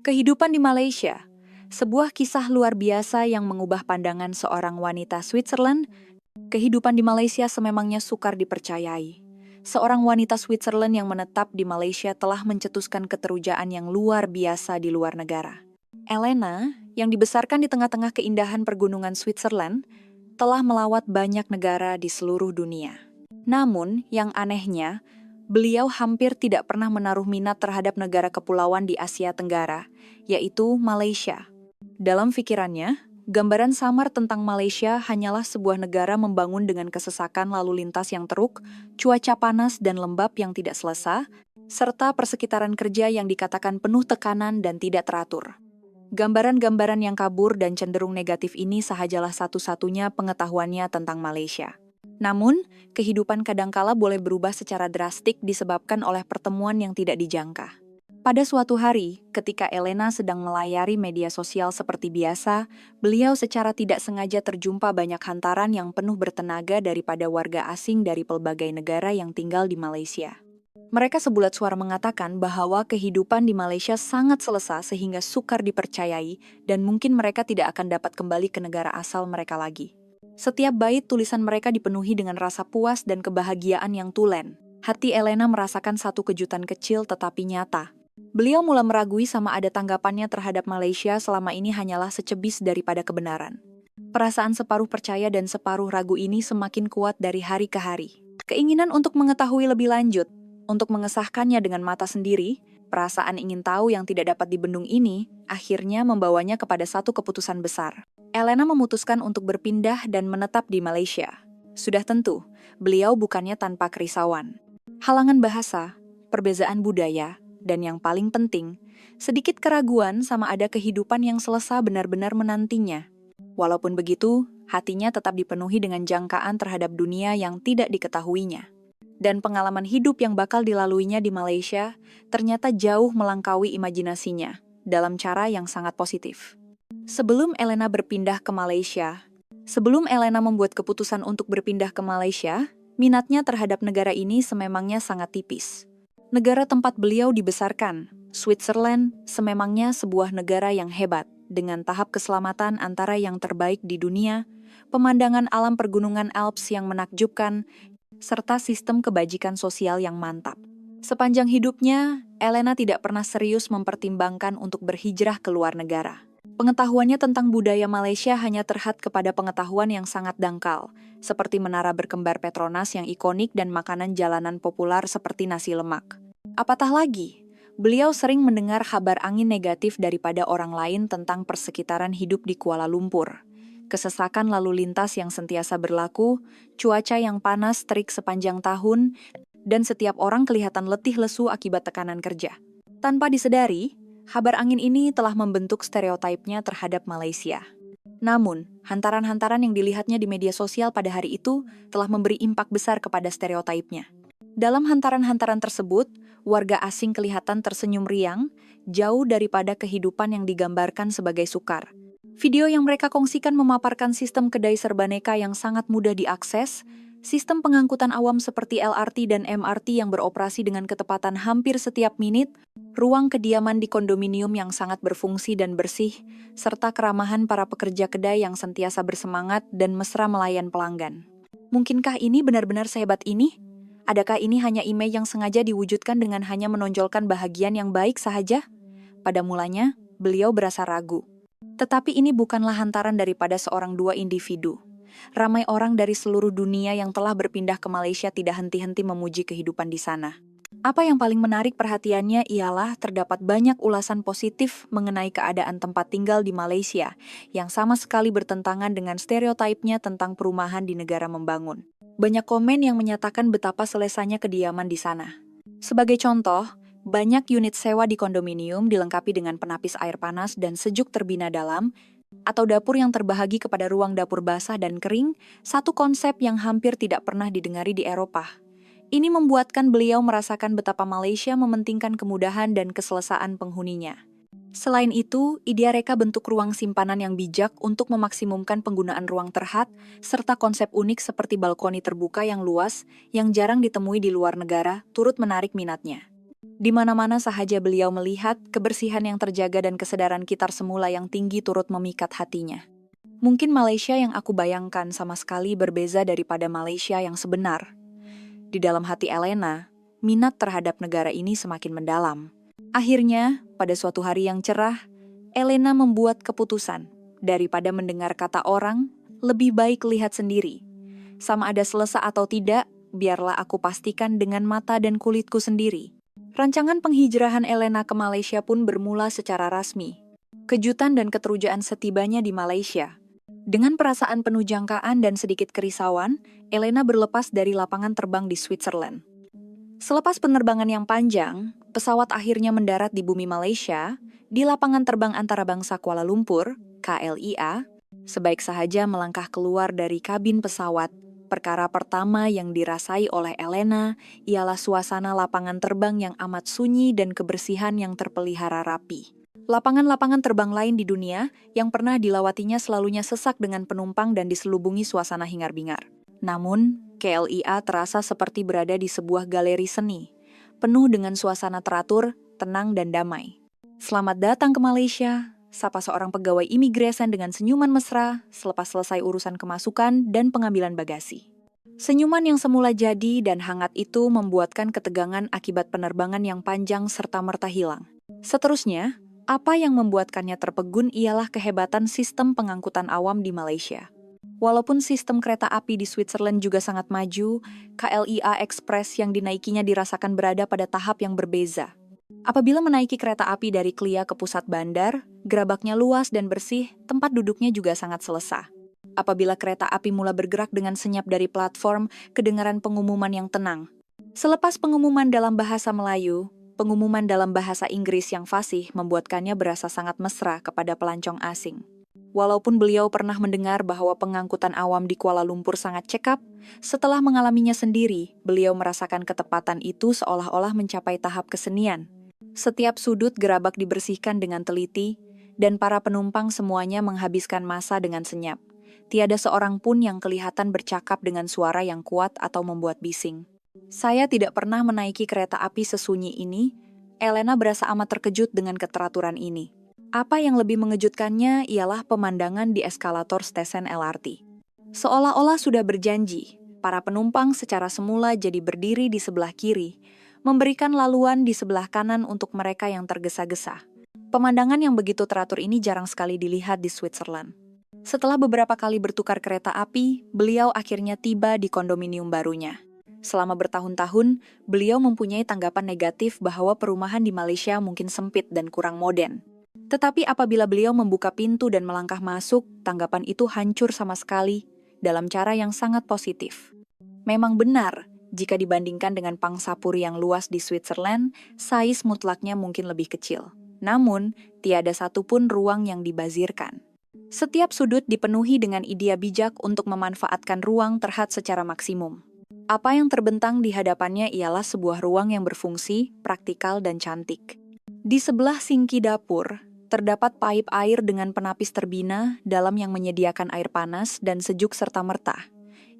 Kehidupan di Malaysia, sebuah kisah luar biasa yang mengubah pandangan seorang wanita Switzerland. Kehidupan di Malaysia sememangnya sukar dipercayai. Seorang wanita Switzerland yang menetap di Malaysia telah mencetuskan keterujaan yang luar biasa di luar negara. Elena, yang dibesarkan di tengah-tengah keindahan pergunungan Switzerland, telah melawat banyak negara di seluruh dunia. Namun, yang anehnya, beliau hampir tidak pernah menaruh minat terhadap negara kepulauan di Asia Tenggara, yaitu Malaysia. Dalam pikirannya, gambaran samar tentang Malaysia hanyalah sebuah negara membangun dengan kesesakan lalu lintas yang teruk, cuaca panas dan lembab yang tidak selesa, serta persekitaran kerja yang dikatakan penuh tekanan dan tidak teratur. Gambaran-gambaran yang kabur dan cenderung negatif ini sahajalah satu-satunya pengetahuannya tentang Malaysia. Namun, kehidupan kadangkala boleh berubah secara drastik disebabkan oleh pertemuan yang tidak dijangka. Pada suatu hari, ketika Elena sedang melayari media sosial seperti biasa, beliau secara tidak sengaja terjumpa banyak hantaran yang penuh bertenaga daripada warga asing dari pelbagai negara yang tinggal di Malaysia. Mereka sebulat suara mengatakan bahwa kehidupan di Malaysia sangat selesa sehingga sukar dipercayai dan mungkin mereka tidak akan dapat kembali ke negara asal mereka lagi. Setiap bait tulisan mereka dipenuhi dengan rasa puas dan kebahagiaan yang tulen. Hati Elena merasakan satu kejutan kecil tetapi nyata. Beliau mulai meragui sama ada tanggapannya terhadap Malaysia selama ini hanyalah secebis daripada kebenaran. Perasaan separuh percaya dan separuh ragu ini semakin kuat dari hari ke hari. Keinginan untuk mengetahui lebih lanjut, untuk mengesahkannya dengan mata sendiri, perasaan ingin tahu yang tidak dapat dibendung ini akhirnya membawanya kepada satu keputusan besar. Elena memutuskan untuk berpindah dan menetap di Malaysia. Sudah tentu, beliau bukannya tanpa kerisauan. Halangan bahasa, perbedaan budaya, dan yang paling penting, sedikit keraguan sama ada kehidupan yang selesa benar-benar menantinya. Walaupun begitu, hatinya tetap dipenuhi dengan jangkaan terhadap dunia yang tidak diketahuinya. Dan pengalaman hidup yang bakal dilaluinya di Malaysia ternyata jauh melangkaui imajinasinya dalam cara yang sangat positif. Sebelum Elena membuat keputusan untuk berpindah ke Malaysia, minatnya terhadap negara ini sememangnya sangat tipis. Negara tempat beliau dibesarkan, Switzerland, sememangnya sebuah negara yang hebat, dengan tahap keselamatan antara yang terbaik di dunia, pemandangan alam pergunungan Alps yang menakjubkan, serta sistem kebajikan sosial yang mantap. Sepanjang hidupnya, Elena tidak pernah serius mempertimbangkan untuk berhijrah ke luar negara. Pengetahuannya tentang budaya Malaysia hanya terhad kepada pengetahuan yang sangat dangkal, seperti menara berkembar Petronas yang ikonik dan makanan jalanan populer seperti nasi lemak. Apatah lagi, beliau sering mendengar kabar angin negatif daripada orang lain tentang persekitaran hidup di Kuala Lumpur. Kesesakan lalu lintas yang sentiasa berlaku, cuaca yang panas terik sepanjang tahun, dan setiap orang kelihatan letih lesu akibat tekanan kerja. Tanpa disadari, kabar angin ini telah membentuk stereotipnya terhadap Malaysia. Namun, hantaran-hantaran yang dilihatnya di media sosial pada hari itu telah memberi impak besar kepada stereotipnya. Dalam hantaran-hantaran tersebut, warga asing kelihatan tersenyum riang, jauh daripada kehidupan yang digambarkan sebagai sukar. Video yang mereka kongsikan memaparkan sistem kedai serbaneka yang sangat mudah diakses, sistem pengangkutan awam seperti LRT dan MRT yang beroperasi dengan ketepatan hampir setiap menit, ruang kediaman di kondominium yang sangat berfungsi dan bersih, serta keramahan para pekerja kedai yang sentiasa bersemangat dan mesra melayan pelanggan. Mungkinkah ini benar-benar sehebat ini? Adakah ini hanya image yang sengaja diwujudkan dengan hanya menonjolkan bahagian yang baik sahaja? Pada mulanya, beliau berasa ragu. Tetapi ini bukanlah hantaran daripada seorang dua individu. Ramai orang dari seluruh dunia yang telah berpindah ke Malaysia tidak henti-henti memuji kehidupan di sana. Apa yang paling menarik perhatiannya ialah terdapat banyak ulasan positif mengenai keadaan tempat tinggal di Malaysia yang sama sekali bertentangan dengan stereotipnya tentang perumahan di negara membangun. Banyak komen yang menyatakan betapa selesanya kediaman di sana. Sebagai contoh, banyak unit sewa di kondominium dilengkapi dengan penapis air panas dan sejuk terbina dalam, atau dapur yang terbahagi kepada ruang dapur basah dan kering, satu konsep yang hampir tidak pernah didengari di Eropa. Ini membuatkan beliau merasakan betapa Malaysia mementingkan kemudahan dan keselesaan penghuninya. Selain itu, idea reka bentuk ruang simpanan yang bijak untuk memaksimumkan penggunaan ruang terhad, serta konsep unik seperti balkoni terbuka yang luas, yang jarang ditemui di luar negara, turut menarik minatnya. Di mana-mana sahaja beliau melihat, kebersihan yang terjaga dan kesadaran kitar semula yang tinggi turut memikat hatinya. Mungkin Malaysia yang aku bayangkan sama sekali berbeza daripada Malaysia yang sebenar. Di dalam hati Elena, minat terhadap negara ini semakin mendalam. Akhirnya, pada suatu hari yang cerah, Elena membuat keputusan. Daripada mendengar kata orang, lebih baik lihat sendiri. Sama ada selesa atau tidak, biarlah aku pastikan dengan mata dan kulitku sendiri. Rancangan penghijrahan Elena ke Malaysia pun bermula secara rasmi. Kejutan dan keterujaan setibanya di Malaysia. Dengan perasaan penuh jangkaan dan sedikit kerisauan, Elena berlepas dari lapangan terbang di Switzerland. Selepas penerbangan yang panjang, pesawat akhirnya mendarat di bumi Malaysia, di lapangan terbang antarabangsa Kuala Lumpur, KLIA. Sebaik sahaja melangkah keluar dari kabin pesawat, perkara pertama yang dirasai oleh Elena ialah suasana lapangan terbang yang amat sunyi dan kebersihan yang terpelihara rapi. Lapangan-lapangan terbang lain di dunia yang pernah dilawatinya selalunya sesak dengan penumpang dan diselubungi suasana hingar-bingar. Namun, KLIA terasa seperti berada di sebuah galeri seni, penuh dengan suasana teratur, tenang dan damai. Selamat datang ke Malaysia, sapa seorang pegawai imigresen dengan senyuman mesra selepas selesai urusan kemasukan dan pengambilan bagasi. Senyuman yang semula jadi dan hangat itu membuatkan ketegangan akibat penerbangan yang panjang serta-merta hilang. Seterusnya, apa yang membuatkannya terpegun ialah kehebatan sistem pengangkutan awam di Malaysia. Walaupun sistem kereta api di Switzerland juga sangat maju, KLIA Express yang dinaikinya dirasakan berada pada tahap yang berbeza. Apabila menaiki kereta api dari Klia ke pusat bandar, gerabaknya luas dan bersih, tempat duduknya juga sangat selesa. Apabila kereta api mula bergerak dengan senyap dari platform, kedengaran pengumuman yang tenang. Selepas pengumuman dalam bahasa Melayu, pengumuman dalam bahasa Inggris yang fasih membuatkannya berasa sangat mesra kepada pelancong asing. Walaupun beliau pernah mendengar bahwa pengangkutan awam di Kuala Lumpur sangat cekap, setelah mengalaminya sendiri, beliau merasakan ketepatan itu seolah-olah mencapai tahap kesenian. Setiap sudut gerabak dibersihkan dengan teliti, dan para penumpang semuanya menghabiskan masa dengan senyap. Tiada seorang pun yang kelihatan bercakap dengan suara yang kuat atau membuat bising. Saya tidak pernah menaiki kereta api sesunyi ini. Elena berasa amat terkejut dengan keteraturan ini. Apa yang lebih mengejutkannya ialah pemandangan di eskalator stesen LRT. Seolah-olah sudah berjanji, para penumpang secara semula jadi berdiri di sebelah kiri, memberikan laluan di sebelah kanan untuk mereka yang tergesa-gesa. Pemandangan yang begitu teratur ini jarang sekali dilihat di Switzerland. Setelah beberapa kali bertukar kereta api, beliau akhirnya tiba di kondominium barunya. Selama bertahun-tahun, beliau mempunyai tanggapan negatif bahwa perumahan di Malaysia mungkin sempit dan kurang modern. Tetapi apabila beliau membuka pintu dan melangkah masuk, tanggapan itu hancur sama sekali, dalam cara yang sangat positif. Memang benar, jika dibandingkan dengan Pangsapuri yang luas di Switzerland, size mutlaknya mungkin lebih kecil. Namun, tiada satupun ruang yang dibazirkan. Setiap sudut dipenuhi dengan idea bijak untuk memanfaatkan ruang terhad secara maksimum. Apa yang terbentang di hadapannya ialah sebuah ruang yang berfungsi, praktikal, dan cantik. Di sebelah singki dapur, terdapat pipe air dengan penapis terbina dalam yang menyediakan air panas dan sejuk serta-merta.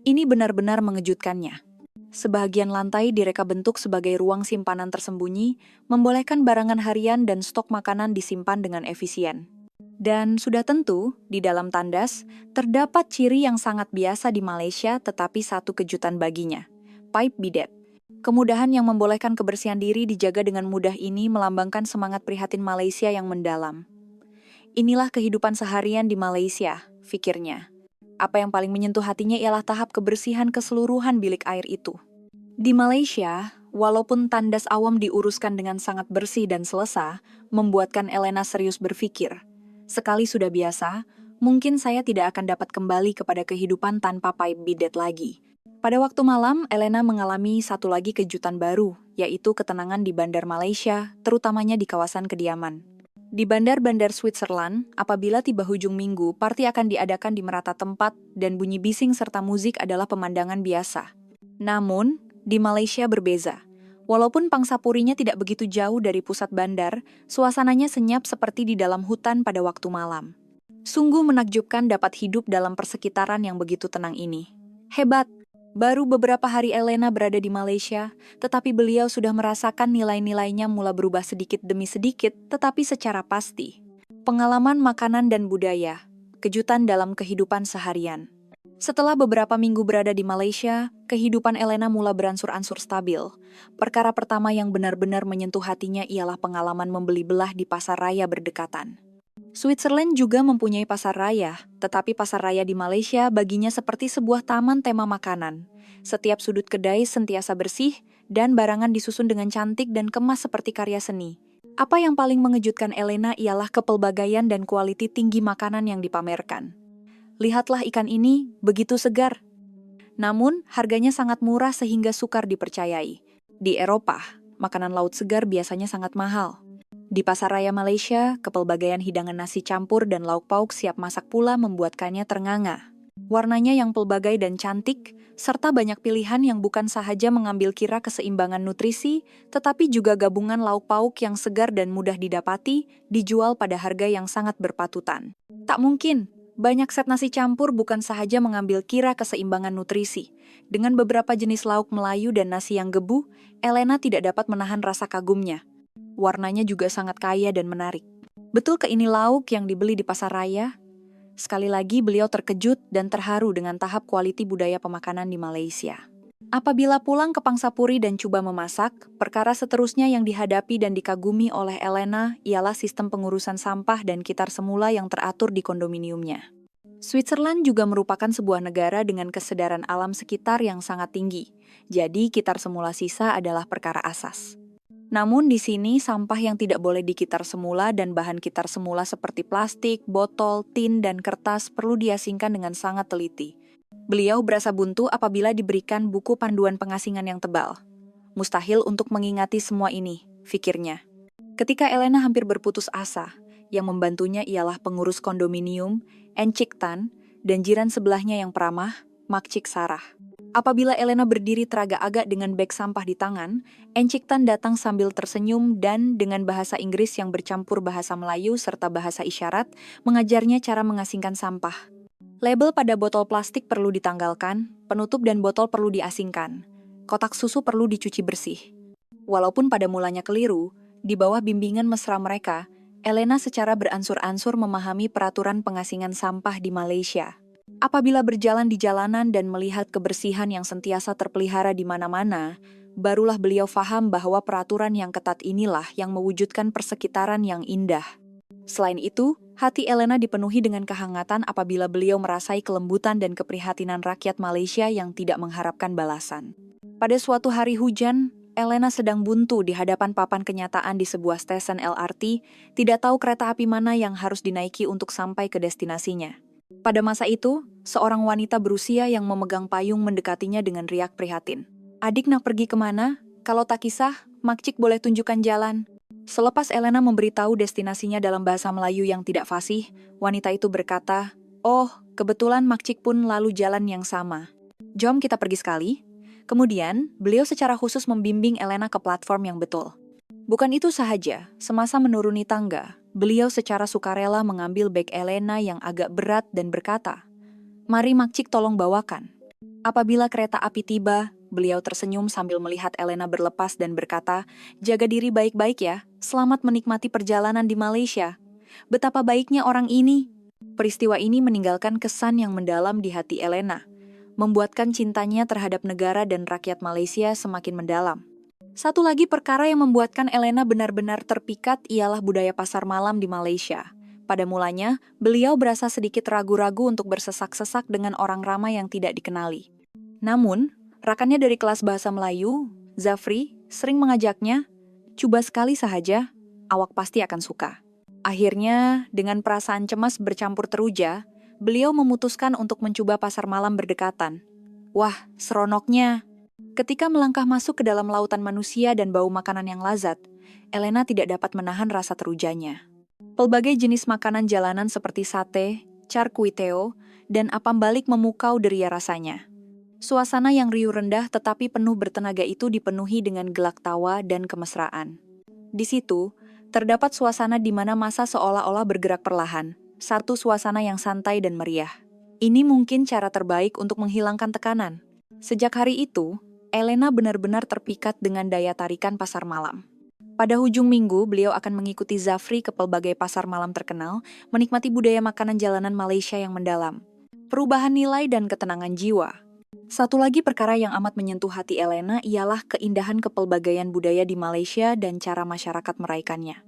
Ini benar-benar mengejutkannya. Sebahagian lantai direka bentuk sebagai ruang simpanan tersembunyi, membolehkan barangan harian dan stok makanan disimpan dengan efisien. Dan sudah tentu, di dalam tandas, terdapat ciri yang sangat biasa di Malaysia tetapi satu kejutan baginya, pipe bidet. Kemudahan yang membolehkan kebersihan diri dijaga dengan mudah ini melambangkan semangat prihatin Malaysia yang mendalam. Inilah kehidupan seharian di Malaysia, pikirnya. Apa yang paling menyentuh hatinya ialah tahap kebersihan keseluruhan bilik air itu. Di Malaysia, walaupun tandas awam diuruskan dengan sangat bersih dan selesa, membuatkan Elena serius berpikir. Sekali sudah biasa, mungkin saya tidak akan dapat kembali kepada kehidupan tanpa pipe bidet lagi. Pada waktu malam, Elena mengalami satu lagi kejutan baru, yaitu ketenangan di bandar Malaysia, terutamanya di kawasan kediaman. Di bandar-bandar Switzerland, apabila tiba hujung minggu, parti akan diadakan di merata tempat dan bunyi bising serta musik adalah pemandangan biasa. Namun, di Malaysia berbeza. Walaupun Pangsapurinya tidak begitu jauh dari pusat bandar, suasananya senyap seperti di dalam hutan pada waktu malam. Sungguh menakjubkan dapat hidup dalam persekitaran yang begitu tenang ini. Hebat! Baru beberapa hari Elena berada di Malaysia, tetapi beliau sudah merasakan nilai-nilainya mulai berubah sedikit demi sedikit, tetapi secara pasti. Pengalaman makanan dan budaya, kejutan dalam kehidupan seharian. Setelah beberapa minggu berada di Malaysia, kehidupan Elena mulai beransur-ansur stabil. Perkara pertama yang benar-benar menyentuh hatinya ialah pengalaman membeli belah di pasar raya berdekatan. Switzerland juga mempunyai pasar raya, tetapi pasar raya di Malaysia baginya seperti sebuah taman tema makanan. Setiap sudut kedai sentiasa bersih, dan barangan disusun dengan cantik dan kemas seperti karya seni. Apa yang paling mengejutkan Elena ialah kepelbagaian dan kualiti tinggi makanan yang dipamerkan. Lihatlah ikan ini, begitu segar. Namun, harganya sangat murah sehingga sukar dipercayai. Di Eropa, makanan laut segar biasanya sangat mahal. Di pasar raya Malaysia, kepelbagaian hidangan nasi campur dan lauk pauk siap masak pula membuatkannya ternganga. Warnanya yang pelbagai dan cantik, serta banyak pilihan yang bukan sahaja mengambil kira keseimbangan nutrisi, tetapi juga gabungan lauk pauk yang segar dan mudah didapati, dijual pada harga yang sangat berpatutan. Tak mungkin, banyak set nasi campur bukan sahaja mengambil kira keseimbangan nutrisi. Dengan beberapa jenis lauk Melayu dan nasi yang gebu, Elena tidak dapat menahan rasa kagumnya. Warnanya juga sangat kaya dan menarik. Betul ke ini lauk yang dibeli di pasar raya? Sekali lagi beliau terkejut dan terharu dengan tahap kualiti budaya pemakanan di Malaysia. Apabila pulang ke Pangsapuri dan coba memasak, perkara seterusnya yang dihadapi dan dikagumi oleh Elena ialah sistem pengurusan sampah dan kitar semula yang teratur di kondominiumnya. Switzerland juga merupakan sebuah negara dengan kesadaran alam sekitar yang sangat tinggi, jadi kitar semula sisa adalah perkara asas. Namun di sini sampah yang tidak boleh dikitar semula dan bahan kitar semula seperti plastik, botol, tin, dan kertas perlu diasingkan dengan sangat teliti. Beliau berasa buntu apabila diberikan buku panduan pengasingan yang tebal. Mustahil untuk mengingati semua ini, pikirnya. Ketika Elena hampir berputus asa, yang membantunya ialah pengurus kondominium, Encik Tan, dan jiran sebelahnya yang peramah, Makcik Sarah. Apabila Elena berdiri teragak-agak dengan beg sampah di tangan, Encik Tan datang sambil tersenyum dan dengan bahasa Inggris yang bercampur bahasa Melayu serta bahasa isyarat, mengajarnya cara mengasingkan sampah. Label pada botol plastik perlu ditanggalkan, penutup dan botol perlu diasingkan. Kotak susu perlu dicuci bersih. Walaupun pada mulanya keliru, di bawah bimbingan mesra mereka, Elena secara beransur-ansur memahami peraturan pengasingan sampah di Malaysia. Apabila berjalan di jalanan dan melihat kebersihan yang sentiasa terpelihara di mana-mana, barulah beliau faham bahwa peraturan yang ketat inilah yang mewujudkan persekitaran yang indah. Selain itu, hati Elena dipenuhi dengan kehangatan apabila beliau merasai kelembutan dan keprihatinan rakyat Malaysia yang tidak mengharapkan balasan. Pada suatu hari hujan, Elena sedang buntu di hadapan papan kenyataan di sebuah stesen LRT, tidak tahu kereta api mana yang harus dinaiki untuk sampai ke destinasinya. Pada masa itu, seorang wanita berusia yang memegang payung mendekatinya dengan riak prihatin. "Adik nak pergi kemana? Kalau tak kisah, Makcik boleh tunjukkan jalan." Selepas Elena memberitahu destinasinya dalam bahasa Melayu yang tidak fasih, wanita itu berkata, "Oh, kebetulan Makcik pun lalu jalan yang sama. Jom kita pergi sekali." Kemudian, beliau secara khusus membimbing Elena ke platform yang betul. Bukan itu sahaja, semasa menuruni tangga, beliau secara sukarela mengambil beg Elena yang agak berat dan berkata, "Mari Makcik tolong bawakan." Apabila kereta api tiba, beliau tersenyum sambil melihat Elena berlepas dan berkata, "Jaga diri baik-baik ya, selamat menikmati perjalanan di Malaysia." Betapa baiknya orang ini. Peristiwa ini meninggalkan kesan yang mendalam di hati Elena, membuatkan cintanya terhadap negara dan rakyat Malaysia semakin mendalam. Satu lagi perkara yang membuatkan Elena benar-benar terpikat ialah budaya pasar malam di Malaysia. Pada mulanya, beliau berasa sedikit ragu-ragu untuk bersesak-sesak dengan orang ramai yang tidak dikenali. Namun, rakannya dari kelas bahasa Melayu, Zafri, sering mengajaknya, "Coba sekali sahaja, awak pasti akan suka." Akhirnya, dengan perasaan cemas bercampur teruja, beliau memutuskan untuk mencoba pasar malam berdekatan. Wah, seronoknya! Ketika melangkah masuk ke dalam lautan manusia dan bau makanan yang lazat, Elena tidak dapat menahan rasa terujanya. Pelbagai jenis makanan jalanan seperti sate, char kway teow, dan apam balik memukau deria rasanya. Suasana yang riuh rendah tetapi penuh bertenaga itu dipenuhi dengan gelak tawa dan kemesraan. Di situ, terdapat suasana di mana masa seolah-olah bergerak perlahan, satu suasana yang santai dan meriah. Ini mungkin cara terbaik untuk menghilangkan tekanan. Sejak hari itu, Elena benar-benar terpikat dengan daya tarikan pasar malam. Pada hujung minggu, beliau akan mengikuti Zafri ke pelbagai pasar malam terkenal, menikmati budaya makanan jalanan Malaysia yang mendalam, perubahan nilai dan ketenangan jiwa. Satu lagi perkara yang amat menyentuh hati Elena ialah keindahan kepelbagaian budaya di Malaysia dan cara masyarakat merayakannya.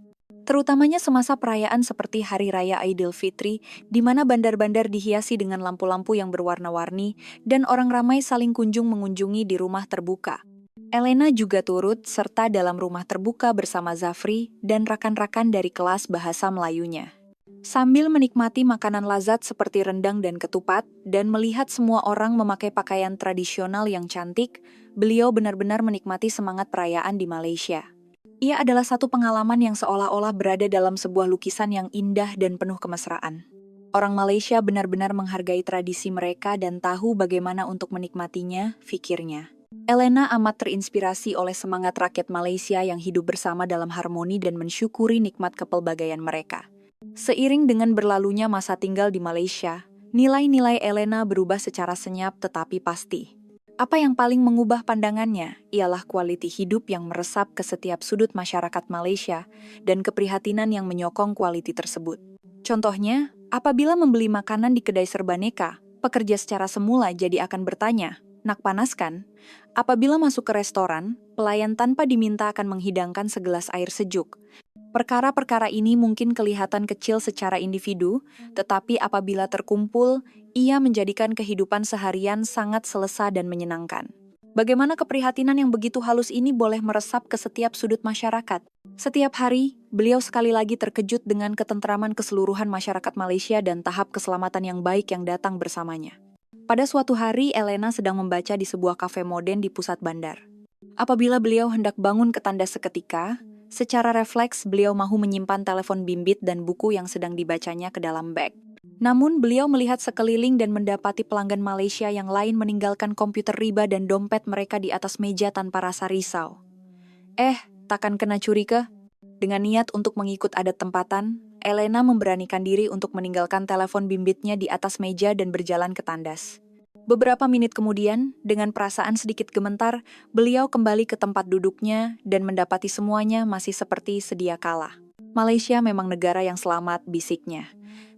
Terutamanya semasa perayaan seperti Hari Raya Aidilfitri, di mana bandar-bandar dihiasi dengan lampu-lampu yang berwarna-warni dan orang ramai saling kunjung mengunjungi di rumah terbuka. Elena juga turut serta dalam rumah terbuka bersama Zafri dan rakan-rakan dari kelas bahasa Melayunya. Sambil menikmati makanan lazat seperti rendang dan ketupat, dan melihat semua orang memakai pakaian tradisional yang cantik, beliau benar-benar menikmati semangat perayaan di Malaysia. Ia adalah satu pengalaman yang seolah-olah berada dalam sebuah lukisan yang indah dan penuh kemesraan. Orang Malaysia benar-benar menghargai tradisi mereka dan tahu bagaimana untuk menikmatinya, pikirnya. Elena amat terinspirasi oleh semangat rakyat Malaysia yang hidup bersama dalam harmoni dan mensyukuri nikmat kepelbagaian mereka. Seiring dengan berlalunya masa tinggal di Malaysia, nilai-nilai Elena berubah secara senyap tetapi pasti. Apa yang paling mengubah pandangannya ialah kualiti hidup yang meresap ke setiap sudut masyarakat Malaysia dan keprihatinan yang menyokong kualiti tersebut. Contohnya, apabila membeli makanan di kedai serbaneka, pekerja secara semula jadi akan bertanya, "Nak panas kan?" Apabila masuk ke restoran, pelayan tanpa diminta akan menghidangkan segelas air sejuk. Perkara-perkara ini mungkin kelihatan kecil secara individu, tetapi apabila terkumpul, ia menjadikan kehidupan seharian sangat selesa dan menyenangkan. Bagaimana keprihatinan yang begitu halus ini boleh meresap ke setiap sudut masyarakat? Setiap hari, beliau sekali lagi terkejut dengan ketentraman keseluruhan masyarakat Malaysia dan tahap keselamatan yang baik yang datang bersamanya. Pada suatu hari, Elena sedang membaca di sebuah kafe moden di pusat bandar. Apabila beliau hendak bangun ke tanda seketika, secara refleks beliau mahu menyimpan telepon bimbit dan buku yang sedang dibacanya ke dalam bag. Namun beliau melihat sekeliling dan mendapati pelanggan Malaysia yang lain meninggalkan komputer riba dan dompet mereka di atas meja tanpa rasa risau. Takkan kena curi ke? Dengan niat untuk mengikut adat tempatan, Elena memberanikan diri untuk meninggalkan telepon bimbitnya di atas meja dan berjalan ke tandas. Beberapa menit kemudian, dengan perasaan sedikit gemetar, beliau kembali ke tempat duduknya dan mendapati semuanya masih seperti sedia kala. Malaysia memang negara yang selamat, bisiknya.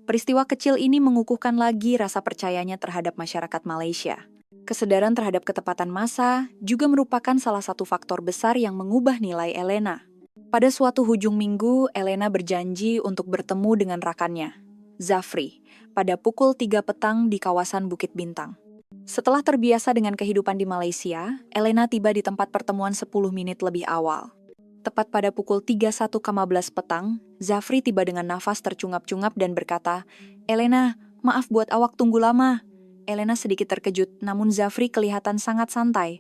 Peristiwa kecil ini mengukuhkan lagi rasa percayanya terhadap masyarakat Malaysia. Kesadaran terhadap ketepatan masa juga merupakan salah satu faktor besar yang mengubah nilai Elena. Pada suatu hujung minggu, Elena berjanji untuk bertemu dengan rakannya, Zafri, pada pukul 3 petang di kawasan Bukit Bintang. Setelah terbiasa dengan kehidupan di Malaysia, Elena tiba di tempat pertemuan 10 menit lebih awal. Tepat pada pukul 3.15 petang, Zafri tiba dengan nafas tercungap-cungap dan berkata, "Elena, maaf buat awak tunggu lama." Elena sedikit terkejut, namun Zafri kelihatan sangat santai.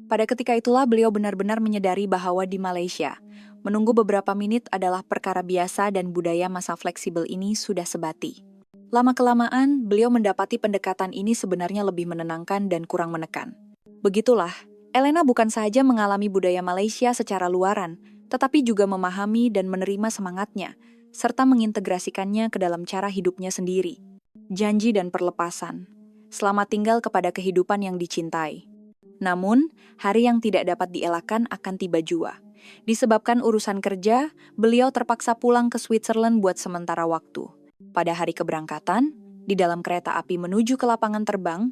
Pada ketika itulah beliau benar-benar menyadari bahwa di Malaysia, menunggu beberapa menit adalah perkara biasa dan budaya masa fleksibel ini sudah sebati. Lama-kelamaan, beliau mendapati pendekatan ini sebenarnya lebih menenangkan dan kurang menekan. Begitulah, Elena bukan saja mengalami budaya Malaysia secara luaran, tetapi juga memahami dan menerima semangatnya, serta mengintegrasikannya ke dalam cara hidupnya sendiri. Janji dan perlepasan. Selamat tinggal kepada kehidupan yang dicintai. Namun, hari yang tidak dapat dielakkan akan tiba jua. Disebabkan urusan kerja, beliau terpaksa pulang ke Switzerland buat sementara waktu. Pada hari keberangkatan, di dalam kereta api menuju ke lapangan terbang,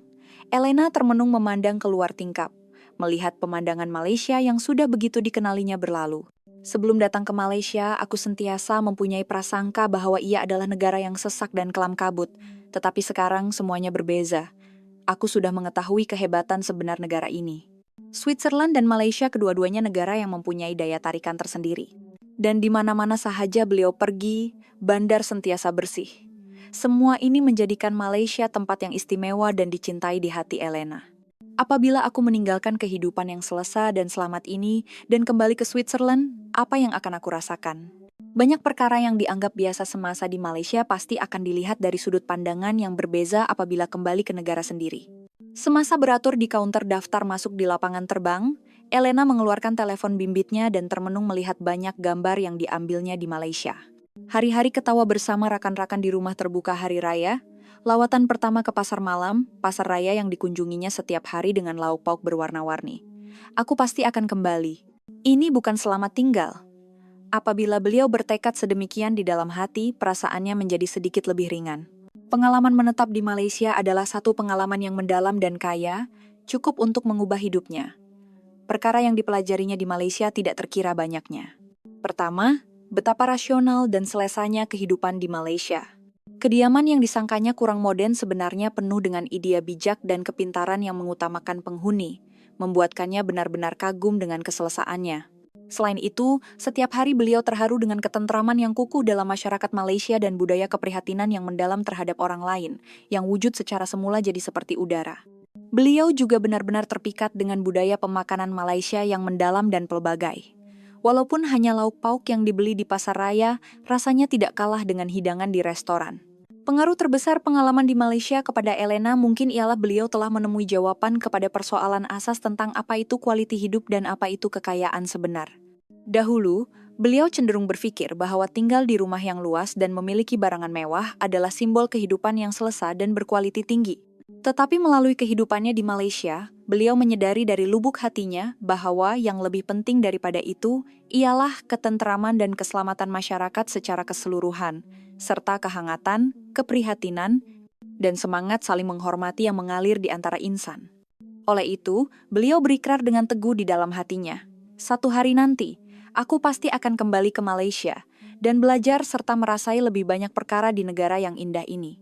Elena termenung memandang keluar tingkap, melihat pemandangan Malaysia yang sudah begitu dikenalinya berlalu. Sebelum datang ke Malaysia, aku sentiasa mempunyai prasangka bahwa ia adalah negara yang sesak dan kelam kabut, tetapi sekarang semuanya berbeza. Aku sudah mengetahui kehebatan sebenar negara ini. Switzerland dan Malaysia kedua-duanya negara yang mempunyai daya tarikan tersendiri. Dan di mana-mana sahaja beliau pergi, bandar sentiasa bersih. Semua ini menjadikan Malaysia tempat yang istimewa dan dicintai di hati Elena. Apabila aku meninggalkan kehidupan yang selesa dan selamat ini dan kembali ke Switzerland, apa yang akan aku rasakan? Banyak perkara yang dianggap biasa semasa di Malaysia pasti akan dilihat dari sudut pandangan yang berbeza apabila kembali ke negara sendiri. Semasa beratur di kaunter daftar masuk di lapangan terbang, Elena mengeluarkan telepon bimbitnya dan termenung melihat banyak gambar yang diambilnya di Malaysia. Hari-hari ketawa bersama rakan-rakan di rumah terbuka hari raya, Lawatan pertama ke pasar malam, pasar raya yang dikunjunginya setiap hari dengan lauk pauk berwarna-warni. Aku pasti akan kembali. Ini bukan selamat tinggal. Apabila beliau bertekad sedemikian di dalam hati, perasaannya menjadi sedikit lebih ringan. Pengalaman menetap di Malaysia adalah satu pengalaman yang mendalam dan kaya, cukup untuk mengubah hidupnya. Perkara yang dipelajarinya di Malaysia tidak terkira banyaknya. Pertama, betapa rasional dan selesanya kehidupan di Malaysia. Kediaman yang disangkanya kurang modern sebenarnya penuh dengan ide bijak dan kepintaran yang mengutamakan penghuni, membuatkannya benar-benar kagum dengan keselesaannya. Selain itu, setiap hari beliau terharu dengan ketentraman yang kukuh dalam masyarakat Malaysia dan budaya keprihatinan yang mendalam terhadap orang lain, yang wujud secara semula jadi seperti udara. Beliau juga benar-benar terpikat dengan budaya pemakanan Malaysia yang mendalam dan pelbagai. Walaupun hanya lauk pauk yang dibeli di pasar raya, rasanya tidak kalah dengan hidangan di restoran. Pengaruh terbesar pengalaman di Malaysia kepada Elena mungkin ialah beliau telah menemui jawaban kepada persoalan asas tentang apa itu kualiti hidup dan apa itu kekayaan sebenar. Dahulu, beliau cenderung berpikir bahwa tinggal di rumah yang luas dan memiliki barangan mewah adalah simbol kehidupan yang selesa dan berkualiti tinggi. Tetapi melalui kehidupannya di Malaysia, beliau menyadari dari lubuk hatinya bahwa yang lebih penting daripada itu ialah ketentraman dan keselamatan masyarakat secara keseluruhan, serta kehangatan, keprihatinan, dan semangat saling menghormati yang mengalir di antara insan. Oleh itu, beliau berikrar dengan teguh di dalam hatinya, "Satu hari nanti, aku pasti akan kembali ke Malaysia dan belajar serta merasai lebih banyak perkara di negara yang indah ini."